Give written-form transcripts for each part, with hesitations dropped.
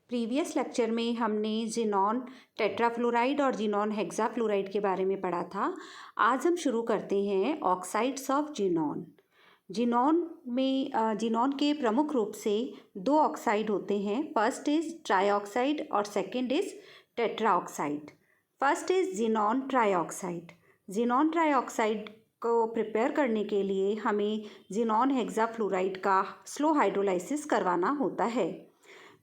Previous lecture में हमने xenon tetrafluoride और जिनॉन हेक्साफ्लोराइड के बारे में पढ़ा था। आज हम शुरू करते हैं ऑक्साइड्स ऑफ जिनॉन। जिनॉन के प्रमुख रूप से दो ऑक्साइड होते हैं। फर्स्ट इज ट्राईऑक्साइड और second is tetroxide. First is xenon trioxide. Xenon trioxide को प्रिपेयर करने के लिए हमें जिनॉन हेक्साफ्लोराइड का स्लो हाइड्रोलाइसिस करवाना होता है।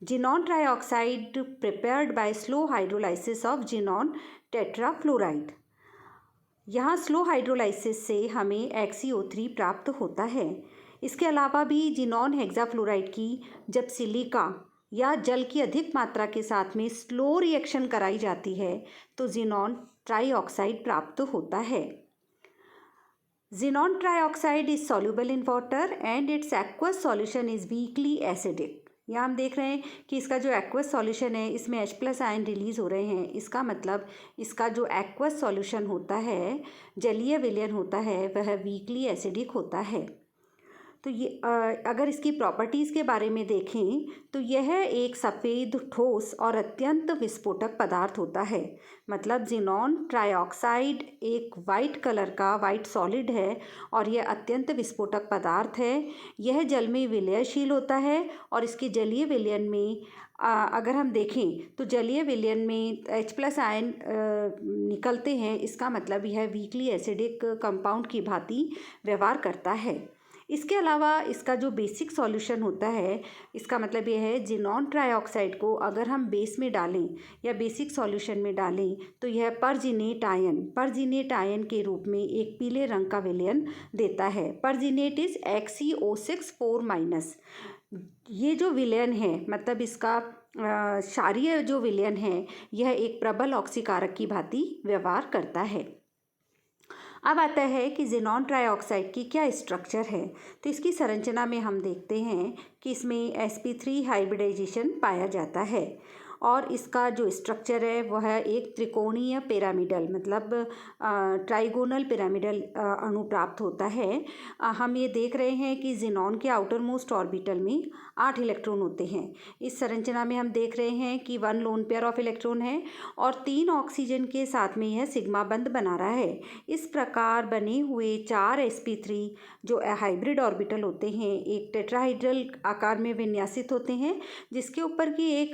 Xenon trioxide prepared by slow hydrolysis of xenon tetrafluoride। यहाँ स्लो हाइड्रोलाइसिस से हमें XeO3 प्राप्त होता है। इसके अलावा भी जिनॉन हेक्साफ्लोराइड की जब सिलिका या जल की अधिक मात्रा के साथ में स्लो रिएक्शन कराई जाती है तो जिनॉन ट्राईऑक्साइड प्राप्त होता है। Xenon trioxide is soluble in water and its aqueous solution is weakly acidic। यहाँ हम देख रहे हैं कि इसका जो एक्वस सॉल्यूशन है इसमें H+ आयन रिलीज़ हो रहे हैं। इसका मतलब इसका जो एक्वस सॉल्यूशन होता है, जलीय विलयन होता है, वह वीकली एसिडिक होता है। तो ये अगर इसकी प्रॉपर्टीज़ के बारे में देखें तो यह एक सफ़ेद ठोस और अत्यंत विस्फोटक पदार्थ होता है। मतलब जिनॉन ट्राईऑक्साइड एक वाइट कलर का वाइट सॉलिड है और यह अत्यंत विस्फोटक पदार्थ है। यह जल में विलयनशील होता है और इसके जलीय विलयन में अगर हम देखें तो जलीय विलयन में H+ आयन निकलते हैं। इसका मतलब यह वीकली एसिडिक कंपाउंड की भांति व्यवहार करता है। इसके अलावा इसका जो बेसिक सॉल्यूशन होता है, इसका मतलब यह है जिनॉन ट्राईऑक्साइड को अगर हम बेस में डालें या बेसिक सॉल्यूशन में डालें तो यह परजिनेट आयन के रूप में एक पीले रंग का विलयन देता है। परजिनेट इज XeO6 4-। ये जो विलयन है मतलब इसका क्षारीय जो विलयन है यह एक प्रबल ऑक्सीकारक की भांति व्यवहार करता है। अब आता है कि जिनॉन ट्राईऑक्साइड की क्या स्ट्रक्चर है। तो इसकी संरचना में हम देखते हैं कि इसमें sp3 हाइब्रिडाइजेशन पाया जाता है और इसका जो स्ट्रक्चर है वह एक त्रिकोणीय पिरामिडल मतलब ट्राइगोनल पिरामिडल अणु प्राप्त होता है। हम ये देख रहे हैं कि जिनॉन के आउटर मोस्ट ऑर्बिटल में 8 इलेक्ट्रॉन होते हैं। इस संरचना में हम देख रहे हैं कि 1 लोन पेयर ऑफ इलेक्ट्रॉन है और 3 ऑक्सीजन के साथ में यह सिग्मा बंध बना रहा है। इस प्रकार बने हुए 4 sp3 जो हाइब्रिड ऑर्बिटल होते हैं एक टेट्राहाइड्रल आकार में विन्यासित होते हैं, जिसके ऊपर की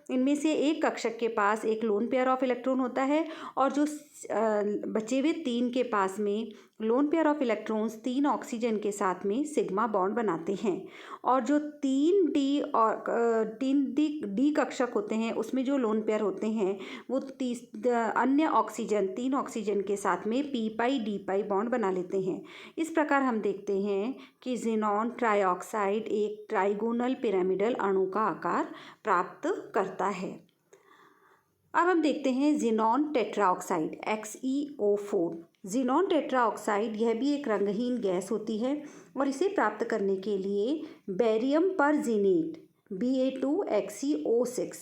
इनमें से एक कक्षक के पास एक लोन पेयर ऑफ इलेक्ट्रॉन होता है और जो बचे हुए 3 के पास में loan pair of electrons 3 oxygen के साथ में सिग्मा बॉन्ड बनाते हैं और जो 3D कक्षक होते हैं उसमें जो लोन पेयर होते हैं वो अन्य ऑक्सीजन 3 ऑक्सीजन के साथ में p-pi-d-pi बॉन्ड बना लेते हैं। इस प्रकार हम देखते हैं कि जिनॉन ट्राईऑक्साइड एक ट्राइगोनल पिरामिडल अणु का आकार प्राप्त करता है। अब हम देखते हैं xenon tetroxide XeO4। Xenon tetroxide यह भी एक रंगहीन गैस होती है और इसे प्राप्त करने के लिए बेरियम परजिनेट Ba2XeO6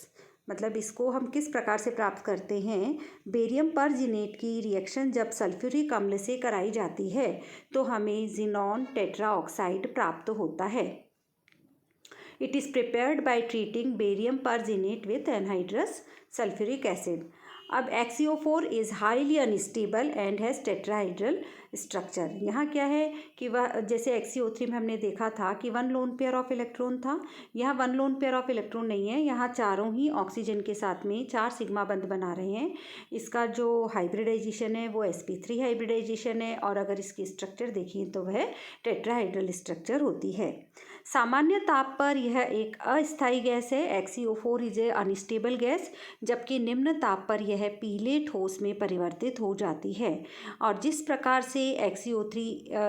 मतलब इसको हम किस प्रकार से प्राप्त करते हैं। बेरियम परजिनेट की रिएक्शन जब सल्फ्यूरिक अम्ल से कराई जाती है तो हमें जिनॉन टेट्राऑक्साइड प्राप्त होता है। It is prepared by treating barium pergenate with anhydrous sulfuric acid। अब XeO4 is highly unstable and has tetrahedral structure। यहाँ क्या है कि वह जैसे XeO3 में हमने देखा था कि 1 लोन पेयर ऑफ इलेक्ट्रॉन था, यहाँ 1 लोन पेयर ऑफ इलेक्ट्रॉन नहीं है। यहाँ चारों ही ऑक्सीजन के साथ में 4 सिग्मा बंध बना रहे हैं। इसका जो हाइब्रिडाइजेशन है वो sp3 हाइब्रिडाइजेशन है और अगर इसकी स्ट्रक्चर देखें तो वह टेट्राहाइड्रल स्ट्रक्चर होती है। सामान्य ताप पर यह एक अस्थायी गैस है। XeO4 is a unstable gas, जबकि निम्न ताप पर यह पीले ठोस में परिवर्तित हो जाती है। और जिस प्रकार से XeO3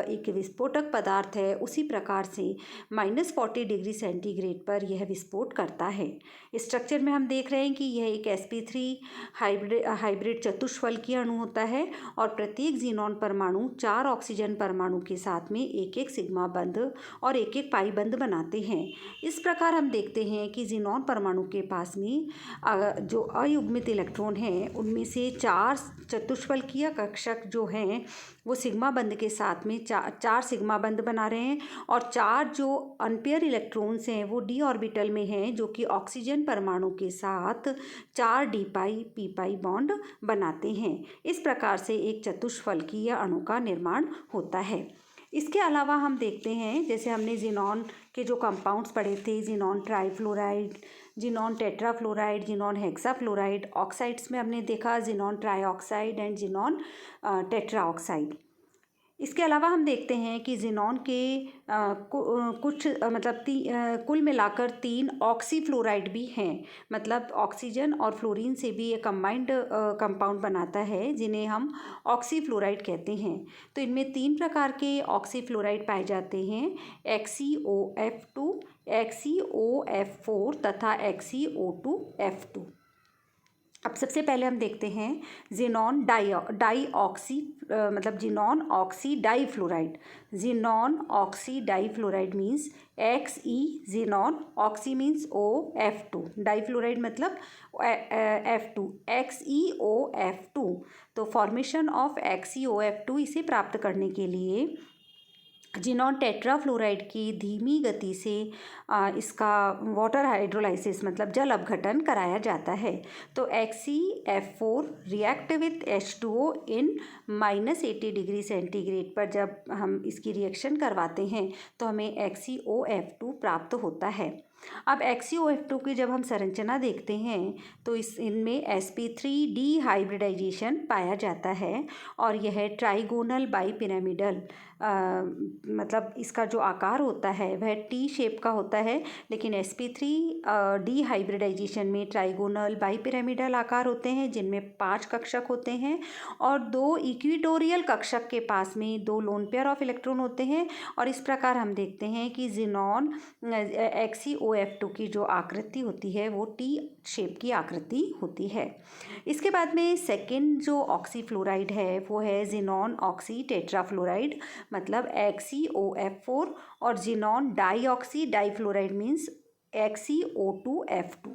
एक विस्फोटक पदार्थ है उसी प्रकार से -40 डिग्री सेंटीग्रेड पर यह विस्फोट करता है। स्ट्रक्चर में हम देख रहे हैं कि यह एक sp3 हाइब्रिड चतुष्फलकीय अणु होता है और प्रत्येक जिनॉन परमाणु 4 ऑक्सीजन परमाणु के साथ में एक सिग्मा बंध और एक पाई बंध बनाते हैं। इस प्रकार हम देखते हैं कि ज़ीनॉन परमाणु के पास में जो अयुग्मित इलेक्ट्रॉन हैं उनमें से 4 चतुष्फलकीय कक्षक जो हैं वो सिग्मा बंध के साथ में चार सिग्मा बंध बना रहे हैं, और 4 जो अनपेयर इलेक्ट्रॉन्स हैं वो डी ऑर्बिटल में हैं, जो कि ऑक्सीजन परमाणु के साथ 4 डी पाई पी पाई बॉन्ड बनाते हैं। इस प्रकार से एक चतुष्फलकीय अणु का निर्माण होता है। इसके अलावा हम देखते हैं, जैसे हमने ज़ीनॉन के जो कंपाउंड्स पढ़े थे, xenon trifluoride, xenon tetrafluoride, xenon hexafluoride, oxides में हमने देखा xenon trioxide and xenon tetroxide. इसके अलावा हम देखते हैं कि ज़ीनॉन के कुछ मतलब कुल मिलाकर 3 ऑक्सीफ्लोराइड भी हैं, मतलब ऑक्सीजन और फ्लोरीन से भी ये कंबाइंड कंपाउंड बनाता है, जिन्हें हम ऑक्सीफ्लोराइड कहते हैं। तो इनमें 3 प्रकार के ऑक्सीफ्लोराइड पाए जाते हैं, XeOF2, XeOF4 तथा XeO2F2। अब सबसे पहले हम देखते हैं ज़ीनॉन डाईऑक्सी मतलब xenon oxy difluoride. Xenon oxy difluoride means XE, xenon oxy means OF2, difluoride मतलब F2, XeOF2। तो फॉर्मेशन ऑफ XeOF2 इसे प्राप्त करने के लिए ज़ीनॉन टेट्राफ्लोराइड की धीमी गति से इसका वाटर हाइड्रोलाइसिस मतलब जल अपघटन कराया जाता है। तो XeF4 react with H2O in -80 degree centigrade पर जब हम इसकी रिएक्शन करवाते हैं तो हमें XeOF2 प्राप्त होता है। अब XeOF2 की जब हम संरचना देखते हैं तो इनमें sp3 डिहाइब्रिडाइजेशन पाया जाता है, और यह ट्राइगोनल बाईपिरामिडल मतलब इसका जो आकार होता है वह टी शेप का होता है, लेकिन sp3 डिहाइब्रिडाइजेशन में ट्राइगोनल बाईपिरामिडल आकार होते हैं, जिनमें 5 कक्षक होते हैं और 2 इक्विटोरियल कक्षक के पास में 2 लोन पेयर ऑफ इलेक्ट्रॉन होते हैं। और इस प्रकार हम देखते हैं कि ज़ीनॉन XeOF2 की जो आकृति होती है वो टी शेप की आकृति होती है। इसके बाद में सेकेंड जो ऑक्सीफ्लोराइड है वो है ज़ीनॉन ऑक्सी टेट्राफ्लोराइड मतलब XeOF4, और xenon deoxy difluoride means XeO2F2।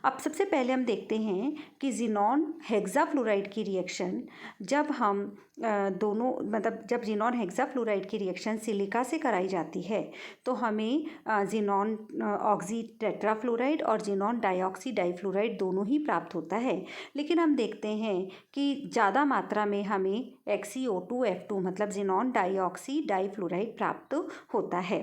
अब सबसे पहले हम देखते हैं कि ज़ीनॉन हेक्साफ्लोराइड की रिएक्शन जब हम जब ज़ीनॉन हेक्साफ्लोराइड की रिएक्शन सिलिका से कराई जाती है तो हमें ज़ीनॉन ऑक्सी टेट्राफ्लोराइड और ज़ीनॉन डाईऑक्सी डाईफ्लोराइड दोनों ही प्राप्त होता है, लेकिन हम देखते हैं कि ज़्यादा मात्रा में हमें XeO2F2 मतलब ज़ीनॉन डाईऑक्सी डाईफ्लोराइड प्राप्त होता है।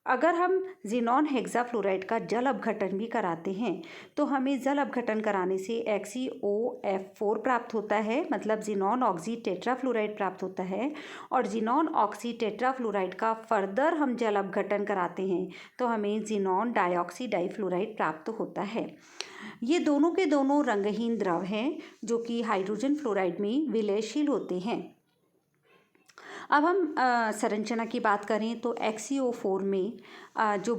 अगर हम ज़ीनॉन हेक्साफ्लोराइड का जल अपघटन भी कराते हैं तो हमें जल अपघटन कराने से XeOF4 प्राप्त होता है, मतलब ज़ीनॉन ऑक्सी टेट्राफ्लोराइड प्राप्त होता है, और ज़ीनॉन ऑक्सी टेट्राफ्लोराइड का फर्दर हम जल अपघटन कराते हैं तो हमें ज़ीनॉन डाईऑक्सी डाईफ्लोराइड प्राप्त होता है। ये दोनों के दोनों रंगहीन द्रव हैं जो कि हाइड्रोजन फ्लोराइड में विलयशील होते हैं। अब हम संरचना की बात करें तो XeO4 में जो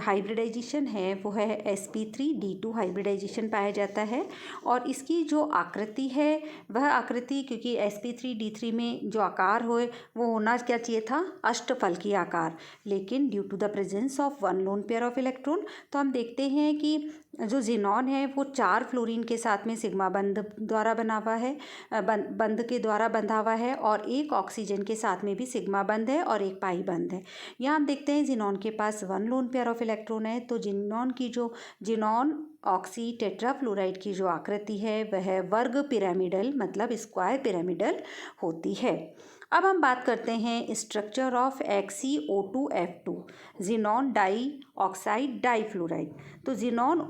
हाइब्रिडाइजेशन है वो है sp3d2 हाइब्रिडाइजेशन पाया जाता है, और इसकी जो आकृति है वह आकृति, क्योंकि sp3d3 में जो आकार हो वो होना क्या चाहिए था, अष्टफलकीय आकार, लेकिन due to the presence of 1 lone pair of electron तो हम देखते हैं कि जो ज़ीनॉन है वो 4 फ्लोरीन के साथ में सिग्मा बंध द्वारा बना हुआ है, बंध के द्वारा बंधा हुआ है, और एक ऑक्सीजन के साथ में भी सिग्मा बंध है और एक पाई बंध है। यहाँ हम देखते हैं ज़ीनॉन के पास 1 लोन पेयर ऑफ इलेक्ट्रॉन है, तो ज़ीनॉन ऑक्सी टेट्राफ्लोराइड की जो आकृति है वह वर्ग पिरामिडल मतलब स्क्वायर पिरामिडल होती है। अब हम बात करते हैं structure of XeO2F2 xenon dioxide difluoride. तो ज़ीनॉन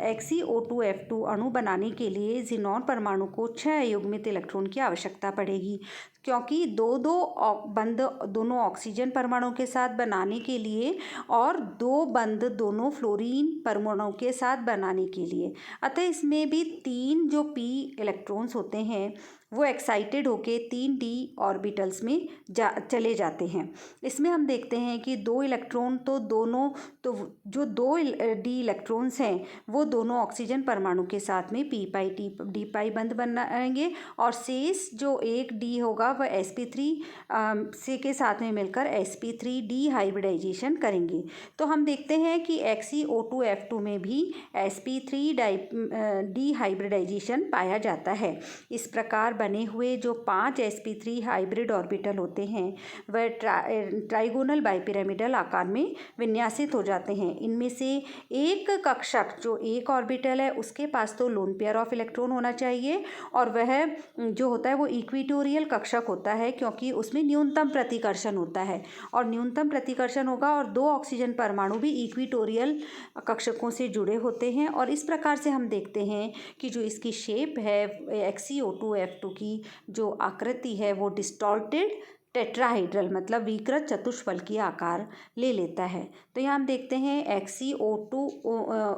XeO2F2 अणु बनाने के लिए ज़ीनॉन परमाणु को 6 अयुग्मित इलेक्ट्रॉन की आवश्यकता पड़ेगी, क्योंकि बंध दोनों ऑक्सीजन परमाणु के साथ बनाने के लिए और 2 बंध दोनों फ्लोरीन परमाणु के साथ बनाने के लिए। अतः इसमें भी 3 जो p इलेक्ट्रॉन्स होते हैं वो एक्साइटेड होके 3d ऑर्बिटल्स में चले जाते हैं। इसमें हम देखते हैं कि 2 इलेक्ट्रॉन तो जो 2d इलेक्ट्रॉन्स हैं वो दोनों ऑक्सीजन परमाणु के साथ में p पाई डी पाई बंध बनाएंगे, और शेष जो 1d होगा वह sp3 से के साथ में मिलकर sp3 डिहाइब्रिडाइजेशन करेंगे। तो हम देखते हैं कि XeO2F2 में भी sp3 डिहाइब्रिडाइजेशन पाया जाता है। इस प्रकार बने हुए जो 5 sp3 हाइब्रिड ऑर्बिटल होते हैं वह ट्राइगोनल बाइपिरामिडल आकार में विन्यासित हो जाते हैं। इनमें से एक कक्षक जो एक ऑर्बिटल है उसके पास तो लोन पेयर ऑफ इलेक्ट्रॉन होना चाहिए और वह जो होता है वो इक्वेटोरियल कक्षक होता है, क्योंकि उसमें न्यूनतम प्रतिकर्षण होता है और न्यूनतम प्रतिकर्षण होगा और 2 ऑक्सीजन परमाणु भी इक्वेटोरियल कक्षकों से जुड़े होते हैं। और इस प्रकार से हम देखते हैं कि जो इसकी शेप है XeO2F2 की जो आकृति है वो डिस्टॉर्टेड टेट्राहाइड्रल मतलब विकृत चतुष्फलकीय आकार ले लेता है। तो यहाँ हम देखते हैं XeO2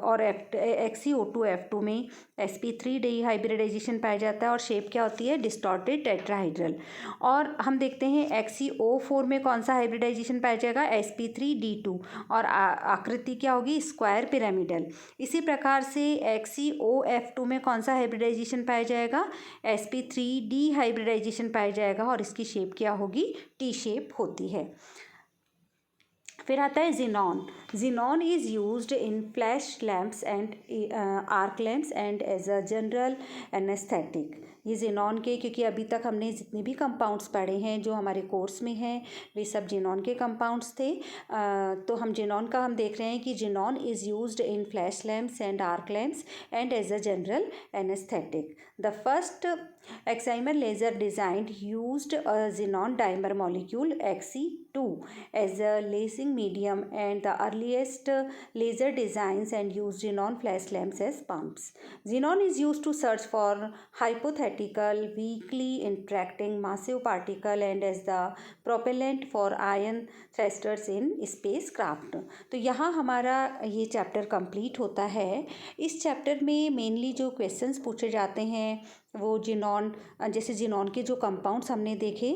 और XeO2F2 में sp3 डिहाइब्रिडाइजेशन पाया जाता है और शेप क्या होती है, डिस्टॉर्टेड टेट्राहाइड्रल। और हम देखते हैं XeO4 में कौन सा हाइब्रिडाइजेशन पाया जाएगा, sp3d2 और आकृति क्या होगी, स्क्वायर पिरामिडल। इसी प्रकार से XeOF2 में कौन सा हाइब्रिडाइजेशन पाया जाएगा, sp3 डिहाइब्रिडाइजेशन पाया जाएगा और इसकी शेप क्या होगी, टी शेप होती है। फिर आता है xenon. Xenon is used in flash lamps and arc lamps and as a general anaesthetic. ये जिनॉन के, क्योंकि अभी तक हमने जितने भी कंपाउंड्स पढ़े हैं जो हमारे कोर्स में हैं वे सब जिनॉन के कंपाउंड्स थे। तो हम जिनॉन का हम देख रहे हैं कि xenon is used in flash lamps and arc lamps and as a general anaesthetic. The first Excimer laser designed used a xenon dimer molecule Xe2 as a lasing medium, and the earliest laser designs and used xenon flash lamps as pumps. Xenon is used to search for hypothetical weakly interacting massive particle and as the propellant for ion thrusters in spacecraft. तो यहाँ हमारा ये chapter complete होता है। इस chapter में mainly जो questions पूछे जाते हैं वो जिनॉन, जैसे जिनॉन के जो कंपाउंड्स हमने देखे,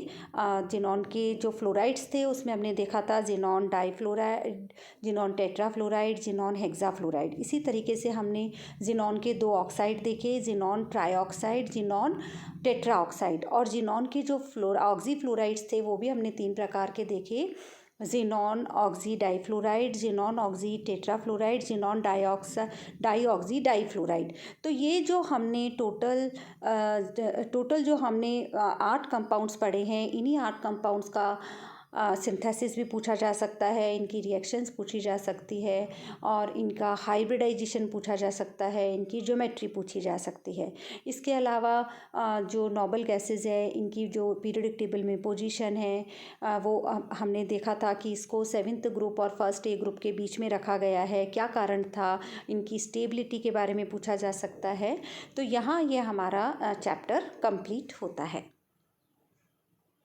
जिनॉन के जो फ्लोराइड्स थे उसमें हमने देखा था xenon difluoride, xenon tetrafluoride, xenon hexafluoride. इसी तरीके से हमने जिनॉन के 2 ऑक्साइड देखे, जिनॉन ट्राईऑक्साइड, जिनॉन टेट्राऑक्साइड। और जिनॉन के जो ऑक्सी फ्लोराइड्स थे वो भी हमने 3 प्रकार के देखे, xenon oxy difluoride, xenon oxy tetrafluoride, xenon dioxy difluoride. तो ये जो हमने टोटल जो हमने 8 कंपाउंड्स पढ़े हैं, इन्हीं 8 कंपाउंड्स का सिंथेसिस भी पूछा जा सकता है, इनकी रिएक्शंस पूछी जा सकती है और इनका हाइब्रिडाइजेशन पूछा जा सकता है, इनकी ज्योमेट्री पूछी जा सकती है। इसके अलावा जो नोबल गैसेस है इनकी जो पीरियोडिक टेबल में पोजीशन है वो हमने देखा था कि इसको 7th ग्रुप और फर्स्ट ए ग्रुप के बीच में रखा गया है। क्या कारण था, इनकी स्टेबिलिटी के बारे में पूछा जा सकता है। तो यहाँ ये हमारा चैप्टर कंप्लीट होता है।